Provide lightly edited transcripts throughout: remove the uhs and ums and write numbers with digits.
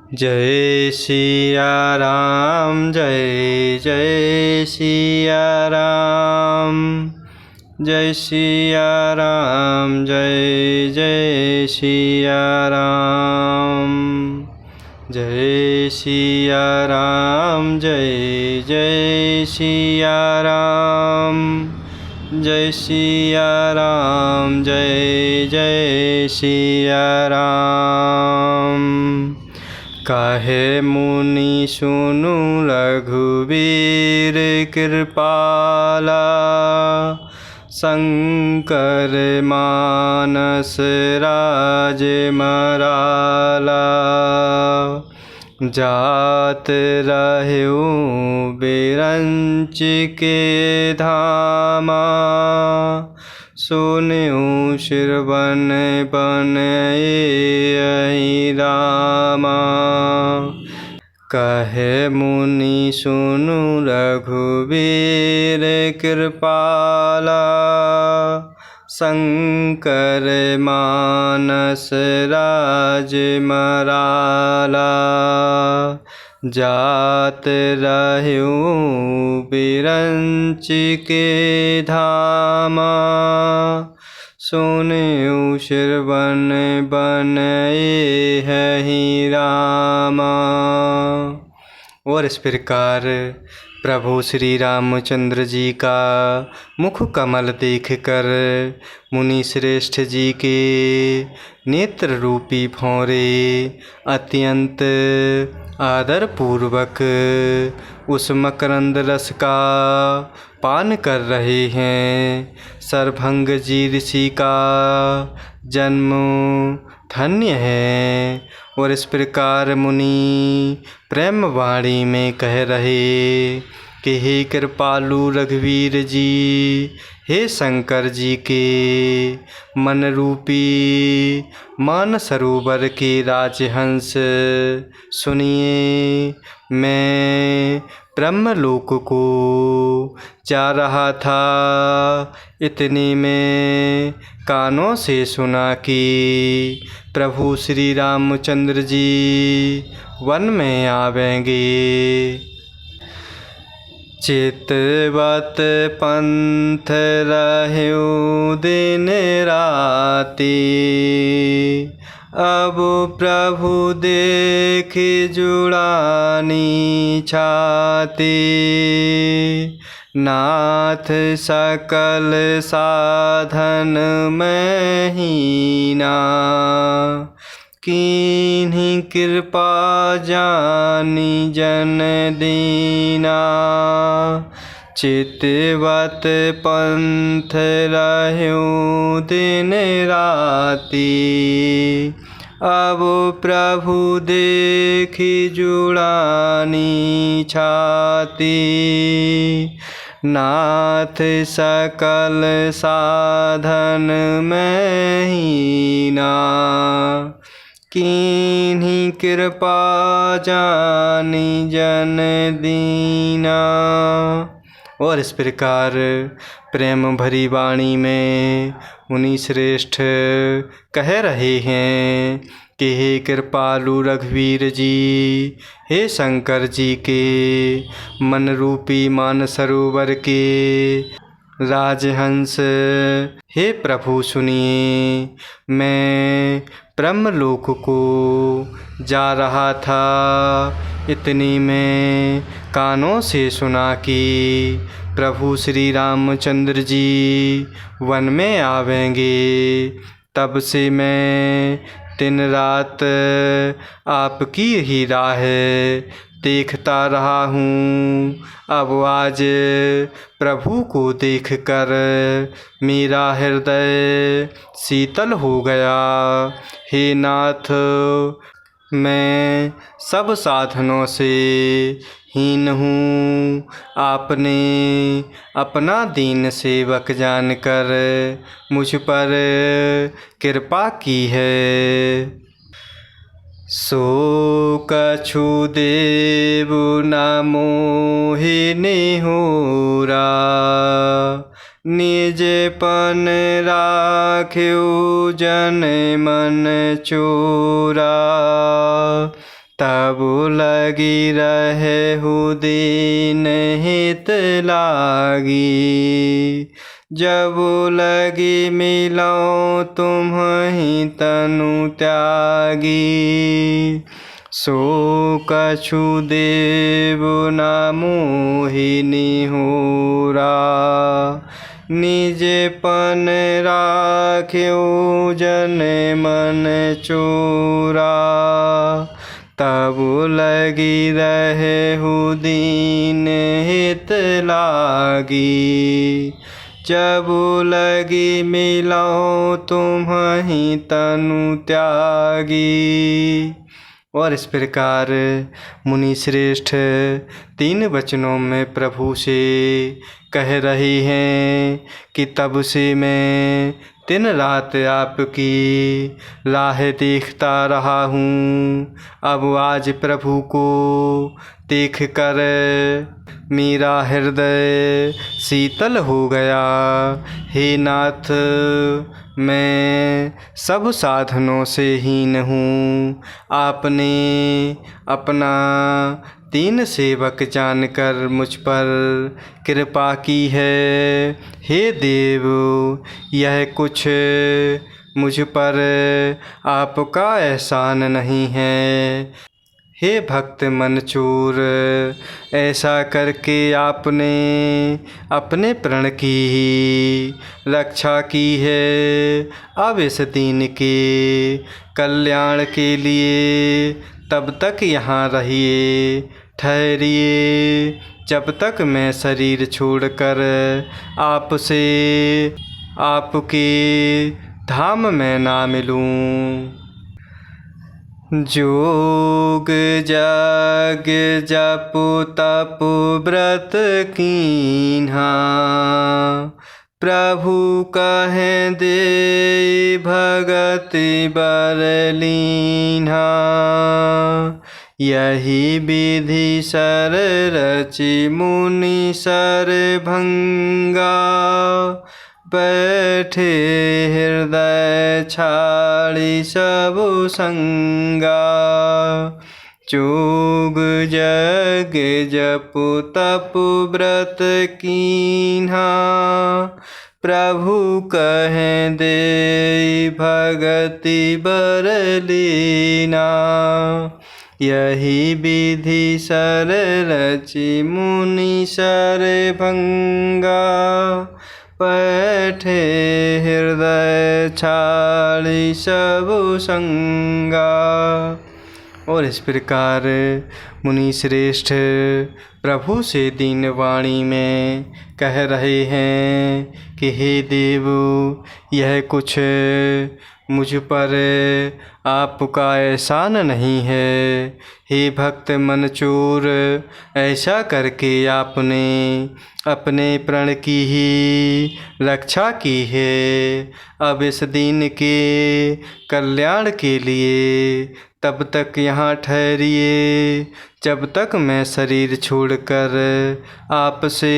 जय सिया राम, जय जय सिया राम। जय सिया राम, जय जय सिया राम। जय सिया राम, जय जय सिया राम। जय सिया राम, जय जय सिया राम। कहे मुनि सुनु रघुवीर कृपाला, शंकर मानस राज मराला। जात रहु बिरंच के धामा, सुनऊ श्रवण बन रामा। कहे मुनि सुनु रघुवीर कृपाला, शंकर मानस राज मराला। जात रहु बिरंच के धामा, सुनऊ श्रवण बन रामा। और इस प्रकार प्रभु श्री रामचंद्र जी का मुख कमल देखकर मुनि श्रेष्ठ जी के नेत्र रूपी भौरे अत्यंत आदर पूर्वक उस मकरंद रस का पान कर रहे हैं। सरभंग जी ऋषि का जन्म धन्य है। और इस प्रकार मुनि प्रेम वाणी में कह रहे कि हे कृपालु रघुवीर जी, हे शंकर जी के मन रूपी मानसरोवर के राजहंस, सुनिए मैं ब्रह्मलोक को जा रहा था। इतने में कानों से सुना कि प्रभु श्री रामचंद्र जी वन में आवेंगे। चितवत पंथ रहु दिन राति, अब प्रभु देख जुड़ानी छाती। नाथ सकल साधन में हीना, कीन्ही कृपा जानी जन दीना। चितवत पंथ रहु दिन राति, अब प्रभु देखी जुड़ानी छाती। नाथ सकल साधन में हीना, कीन्ही कृपा जानी जन दीना। और इस प्रकार प्रेम भरी वाणी में मुनि श्रेष्ठ कह रहे हैं कि हे कृपालु रघुवीर जी, हे शंकर जी के मन रूपी मानसरोवर के राजहंस, हे प्रभु सुनिए मैं ब्रह्मलोक को जा रहा था। इतनी में कानों से सुना कि प्रभु श्री रामचंद्र जी वन में आवेंगे। तब से मैं दिन रात आपकी ही राह देखता रहा हूँ। अब आज प्रभु को देखकर मेरा हृदय शीतल हो गया। हे नाथ, मैं सब साधनों से हीन हूँ। आपने अपना दीन सेवक जानकर मुझ पर कृपा की है। सो कछु देव न मोहि नेहुरा, निजपन राख्यो जन मन चोरा। तब लगी रहु दीन हित लागी। जब लगी मिलो तुम्हि तनु त्यागी। सो कछु देव न मोहिनी होरा। निज पन राख्यो जन मन चोरा। तब लगी रहु दीन हित लागी। जब लगी मिलो तुम्हि तनु त्यागी। और इस प्रकार मुनि श्रेष्ठ 3 वचनों में प्रभु से कह रहे हैं कि तब से मैं दिन रात आपकी राह देखता रहा हूँ। अब आज प्रभु को देख कर मेरा हृदय शीतल हो गया। हे नाथ, मैं सब साधनों से हीन हूँ। आपने अपना दीन सेवक जानकर मुझ पर कृपा की है। हे देव, यह कुछ मुझ पर आपका एहसान नहीं है। हे भक्त मनचूर, ऐसा करके आपने अपने प्रण की ही रक्षा की है। अब इस दीन के कल्याण के लिए तब तक यहाँ रहिए, ठहरिए, जब तक मैं शरीर छोड़कर आपसे आपके धाम में ना मिलूं। जोग जग जप तप व्रत कीन्हा। प्रभु कहें दे भगति बर लीन्हा। यही विधि सर रचि मुनि सर भंगा। बैठे हृदय छाड़ी सब संगा। जोग जग जप तप व्रत कीन्हा। प्रभु कहें दे भगति बर लीना। यही विधि सर रचि मुनि सर भंगा। बैठे हृदय छाड़ी सब संगा। और इस प्रकार मुनि श्रेष्ठ प्रभु से दीन वाणी में कह रहे हैं कि हे देव, यह कुछ मुझ पर आपका एहसान नहीं है। हे भक्त मनचूर, ऐसा करके आपने अपने प्रण की ही रक्षा की है। अब इस दीन के कल्याण के लिए तब तक यहाँ ठहरिए, जब तक मैं शरीर छोड़कर आपसे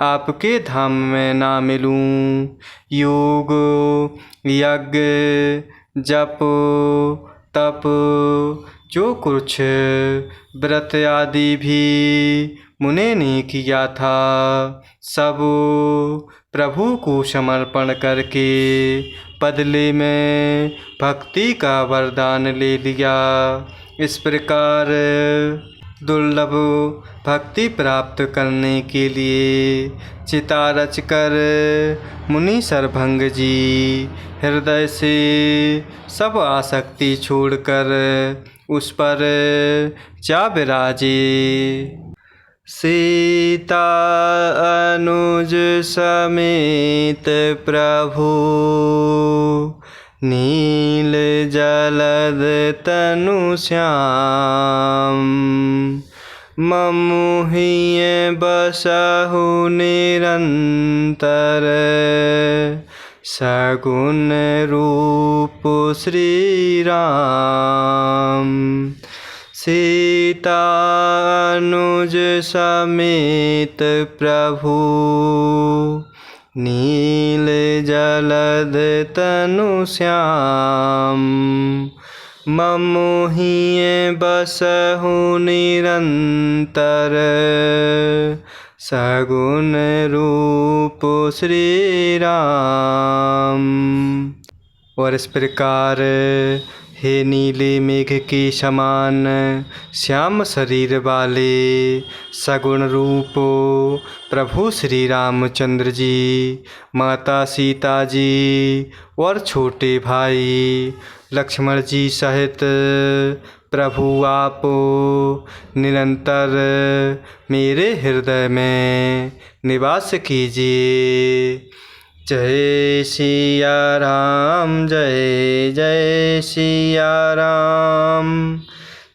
आपके धाम में ना मिलूं। योग यज्ञ जप तप जो कुछ व्रत आदि भी मुने ने किया था, सब प्रभु को समर्पण करके बदले में भक्ति का वरदान ले लिया। इस प्रकार दुर्लभ भक्ति प्राप्त करने के लिए चिता रच कर मुनि सरभंग जी हृदय से सब आसक्ति छोड़कर उस पर जा विराजे। सीता अनुज समेत प्रभु नील जलद तनु श्याम। ममुहिए बसहु निरंतर सगुण रूप श्री राम। सीता अनुज समेत प्रभु नील जलद तनु श्याम। ममोहिए बसहु निरंतर सगुण रूप श्री राम। और इस प्रकार हे नीले मेघ के समान श्याम शरीर वाले सगुण रूप प्रभु श्री रामचंद्र जी, माता सीता जी और छोटे भाई लक्ष्मण जी सहित प्रभु आप निरंतर मेरे हृदय में निवास कीजिए। जय सिया राम, जय जय सिया राम,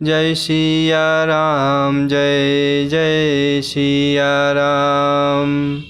जय सिया राम, जय जय सिया राम,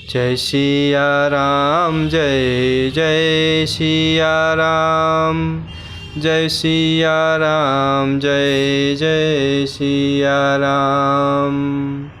जय सिया राम, जय जय सिया राम, जय सिया राम, जय जय सिया राम।